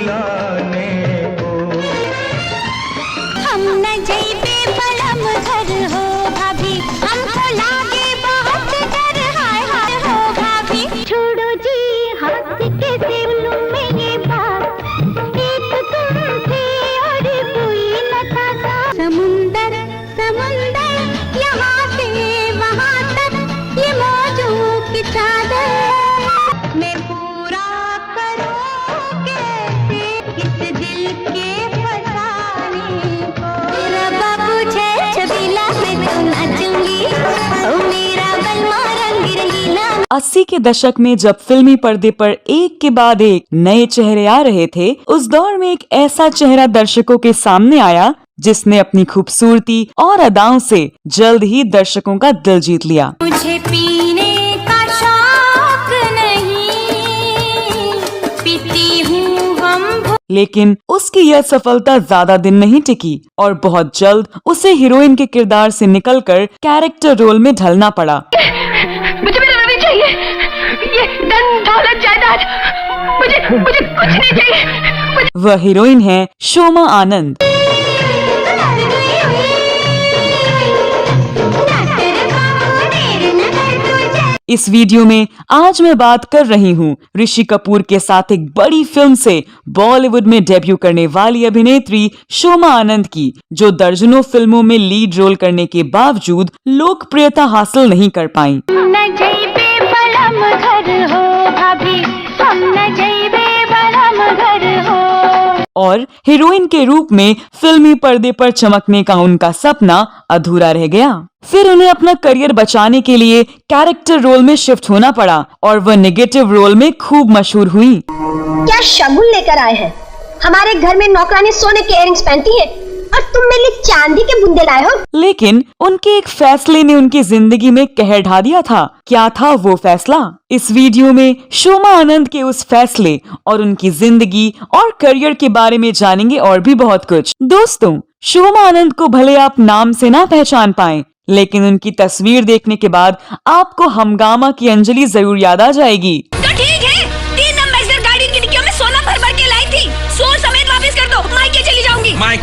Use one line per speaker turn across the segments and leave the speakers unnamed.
बुलाने को।
हम न जइबे बलम घर हो भाभी, हमको लागे बहुत डर, हाय हाय हो भाभी। छोड़ो जी हाथ के सिवलों में ये बात, एक तुम थे और कोई न था साथ। समुंदर समुंदर यहाँ से वहाँ तक, ये मौजों की चादर मैं पूरा करूँ कैसे इस दिल के फसाने को। मेरा बाबू है छबीला, मैं तो नाचूंगी, ओ मेरा बलमा रंग रंगीला।
80 के दशक में जब फिल्मी पर्दे पर एक के बाद एक नए चेहरे आ रहे थे, उस दौर में एक ऐसा चेहरा दर्शकों के सामने आया जिसने अपनी खूबसूरती और अदाओं से जल्द ही दर्शकों का दिल जीत लिया।
मुझे पीने का शौक नहीं, पीती हूँ हम।
लेकिन उसकी यह सफलता ज्यादा दिन नहीं टिकी और बहुत जल्द उसे हीरोइन के किरदार से निकलकर कैरेक्टर रोल में ढलना पड़ा।
मुझे मेरा रवि चाहिए, ये धन दौलत जायदाद, मुझे कुछ नहीं चाहिए।
वह हीरोइन है शोमा आनंद। इस वीडियो में आज मैं बात कर रही हूँ ऋषि कपूर के साथ एक बड़ी फिल्म से बॉलीवुड में डेब्यू करने वाली अभिनेत्री शोमा आनंद की, जो दर्जनों फिल्मों में लीड रोल करने के बावजूद लोकप्रियता हासिल नहीं कर पाईं।
हम न जइबे बलम घर हो भाभी, हम न जइबे बलम घर हो।
और हीरोइन के रूप में फिल्मी पर्दे पर चमकने का उनका सपना अधूरा रह गया। फिर उन्हें अपना करियर बचाने के लिए कैरेक्टर रोल में शिफ्ट होना पड़ा और वह नेगेटिव रोल में खूब मशहूर हुई।
क्या शगुन लेकर आए हैं? हमारे घर में नौकरानी सोने के इयररिंग्स पहनती है और तुम मेरे लिए चांदी के बुंदे लाए हो।
लेकिन उनके एक फैसले ने उनकी जिंदगी में कहर ढा दिया था। क्या था वो फैसला? इस वीडियो में शोमा आनंद के उस फैसले और उनकी जिंदगी और करियर के बारे में जानेंगे और भी बहुत कुछ। दोस्तों, शोमा आनंद को भले आप नाम से ना पहचान पाएं, लेकिन उनकी तस्वीर देखने के बाद आपको हंगामा की अंजलि जरूर याद आ जाएगी।
तो ठीक है, 3 अम्बेसडर गाड़ी की डिक्कियों में सोना भर भर के लाई थी, सोल समेत वापस कर दो, मायके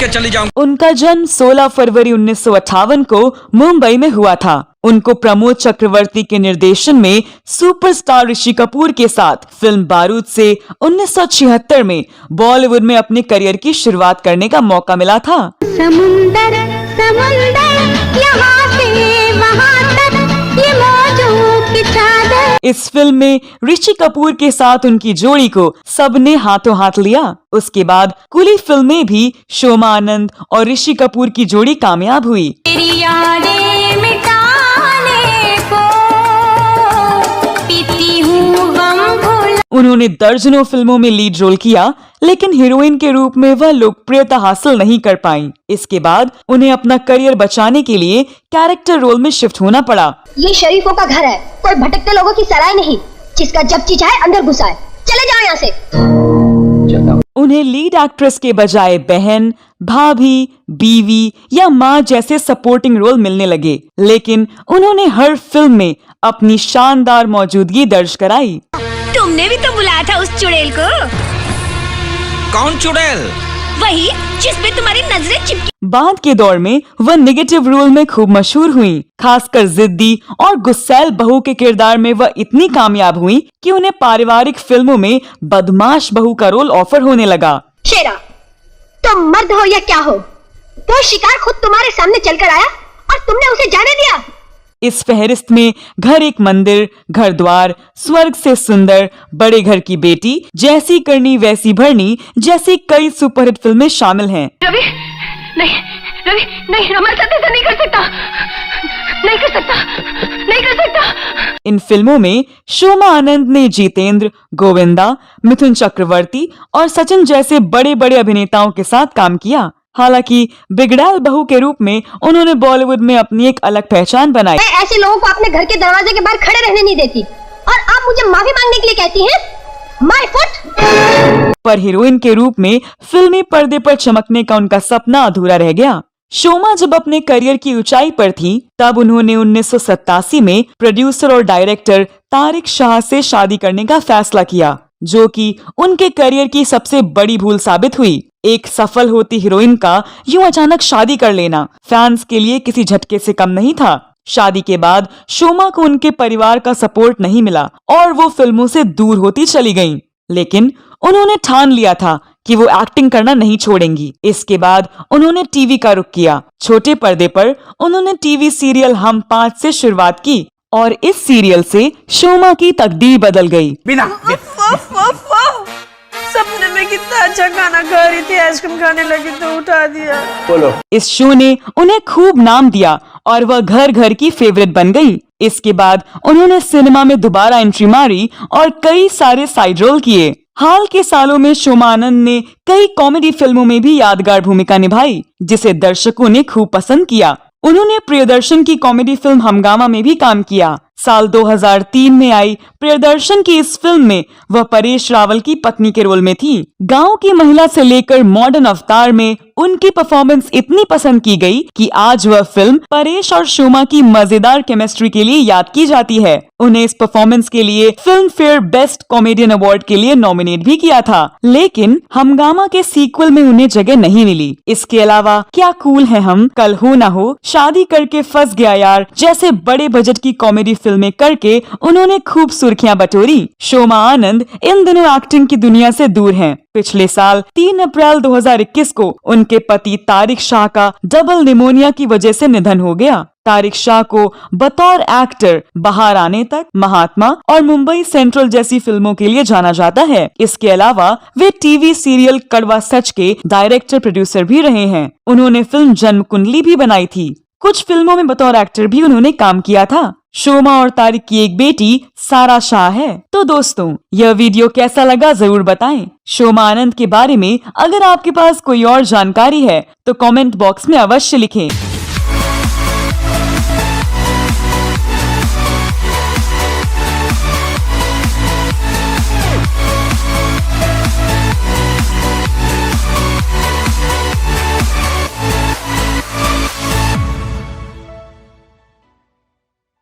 चली जाऊंगी।
उनका जन्म 16 फरवरी 1958 को मुंबई में हुआ था। उनको प्रमोद चक्रवर्ती के निर्देशन में सुपरस्टार ऋषि कपूर के साथ फिल्म बारूद से 1976 में बॉलीवुड में अपने करियर की शुरुआत करने का मौका मिला था।
समुंदर समुंदर यहाँ से वहाँ तक, ये मौजों की चादर।
इस फिल्म में ऋषि कपूर के साथ उनकी जोड़ी को सबने हाथों हाथ लिया। उसके बाद कुली फिल्में भी शोमा आनंद और ऋषि कपूर की जोड़ी कामयाब हुई।
तेरी यादें मिटाने को पीती हूँ गम भुला।
उन्होंने दर्जनों फिल्मों में लीड रोल किया, लेकिन हीरोइन के रूप में वह लोकप्रियता हासिल नहीं कर पाईं। इसके बाद उन्हें अपना करियर बचाने के लिए कैरेक्टर रोल में शिफ्ट होना पड़ा।
ये शरीफों का घर है, कोई भटकते लोगों की सराय नहीं, जिसका जब जी चाहे अंदर घुसाए। चले जाओ यहाँ से।
उन्हें लीड एक्ट्रेस के बजाय बहन, भाभी, बीवी या माँ जैसे सपोर्टिंग रोल मिलने लगे, लेकिन उन्होंने हर फिल्म में अपनी शानदार मौजूदगी दर्ज कराई।
तुमने भी तो बुलाया था उस चुड़ैल को।
कौन चुड़ैल?
वही जिस पे तुम्हारी नजरें चिपकी।
बाद के दौर में वह नेगेटिव रोल में खूब मशहूर हुई। खासकर जिद्दी और गुस्सैल बहू के किरदार में वह इतनी कामयाब हुई कि उन्हें पारिवारिक फिल्मों में बदमाश बहू का रोल ऑफर होने लगा।
शेरा, तुम मर्द हो या क्या हो? वो शिकार खुद तुम्हारे सामने चलकर आया और तुमने उसे जाने दिया।
इस फहरिस्त में घर एक मंदिर, घर द्वार, स्वर्ग से सुंदर, बड़े घर की बेटी, जैसी करनी वैसी भरनी जैसी कई सुपरहिट फिल्में शामिल हैं।
रवि नहीं, रवि नहीं, हमारे साथ ऐसा नहीं कर सकता, नहीं कर सकता, नहीं कर सकता।
इन फिल्मों में शोमा आनंद ने जितेंद्र, गोविंदा, मिथुन चक्रवर्ती और सचिन जैसे बड़े बड़े अभिनेताओं के साथ काम किया। हालांकि बिगड़ैल बहू के रूप में उन्होंने बॉलीवुड में अपनी एक अलग पहचान बनाई।
मैं ऐसे लोगों को अपने घर के दरवाजे के बाहर खड़े रहने नहीं देती, और आप मुझे माफी मांगने के लिए कहती हैं? My foot.
पर हीरोइन के रूप में फिल्मी पर्दे पर चमकने का उनका सपना अधूरा रह गया। शोमा जब अपने करियर की ऊंचाई पर थी, तब उन्होंने 1987 में प्रोड्यूसर और डायरेक्टर तारिक शाह से शादी करने का फैसला किया, जो कि उनके करियर की सबसे बड़ी भूल साबित हुई। एक सफल होती हीरोइन का यूं अचानक शादी कर लेना फैंस के लिए किसी झटके से कम नहीं था। शादी के बाद शोमा को उनके परिवार का सपोर्ट नहीं मिला और वो फिल्मों से दूर होती चली गईं। लेकिन उन्होंने ठान लिया था कि वो एक्टिंग करना नहीं छोड़ेंगी। इसके बाद उन्होंने टीवी का रुख किया। छोटे पर्दे पर उन्होंने टीवी सीरियल हम 5 से शुरुआत की और इस सीरियल से शोमा की तकदीर बदल गई।
सपने में कितना अच्छा खाना खा रही थी, आइसक्रीम खाने लगी तो उठा दिया।
बोलो।
इस शो ने उन्हें खूब नाम दिया और वह घर घर की फेवरेट बन गई। इसके बाद उन्होंने सिनेमा में दोबारा एंट्री मारी और कई सारे साइड रोल किए। हाल के सालों में शोमा आनंद ने कई कॉमेडी फिल्मों में भी यादगार भूमिका निभाई, जिसे दर्शकों ने खूब पसंद किया। उन्होंने प्रियदर्शन की कॉमेडी फिल्म हंगामा में भी काम किया। साल 2003 में आई प्रियदर्शन की इस फिल्म में वह परेश रावल की पत्नी के रोल में थी। गांव की महिला से लेकर मॉडर्न अवतार में उनकी परफॉर्मेंस इतनी पसंद की गई कि आज वह फिल्म परेश और शोमा की मजेदार केमिस्ट्री के लिए याद की जाती है। उन्हें इस परफॉर्मेंस के लिए film fair best comedian award के लिए नॉमिनेट भी किया था, लेकिन हंगामा के सीक्वल में उन्हें जगह नहीं मिली। इसके अलावा क्या कूल है हम, कल हो ना हो, शादी करके फंस गया यार जैसे बड़े बजट की कॉमेडी फिल्में करके उन्होंने खूब सुर्खियां बटोरी। शोमा आनंद इन दिनों एक्टिंग की दुनिया से दूर हैं। पिछले साल 3 अप्रैल 2021 को उनके पति तारिक शाह का डबल निमोनिया की वजह से निधन हो गया। तारिक शाह को बतौर एक्टर बाहर आने तक, महात्मा और मुंबई सेंट्रल जैसी फिल्मों के लिए जाना जाता है। इसके अलावा वे टीवी सीरियल कड़वा सच के डायरेक्टर प्रोड्यूसर भी रहे हैं। उन्होंने फिल्म जन्म कुंडली भी बनाई थी। कुछ फिल्मों में बतौर एक्टर भी उन्होंने काम किया था। शोमा और तारिक की एक बेटी सारा शाह है। तो दोस्तों, यह वीडियो कैसा लगा जरूर बताएं। शोमा आनंद के बारे में अगर आपके पास कोई और जानकारी है तो कमेंट बॉक्स में अवश्य लिखें।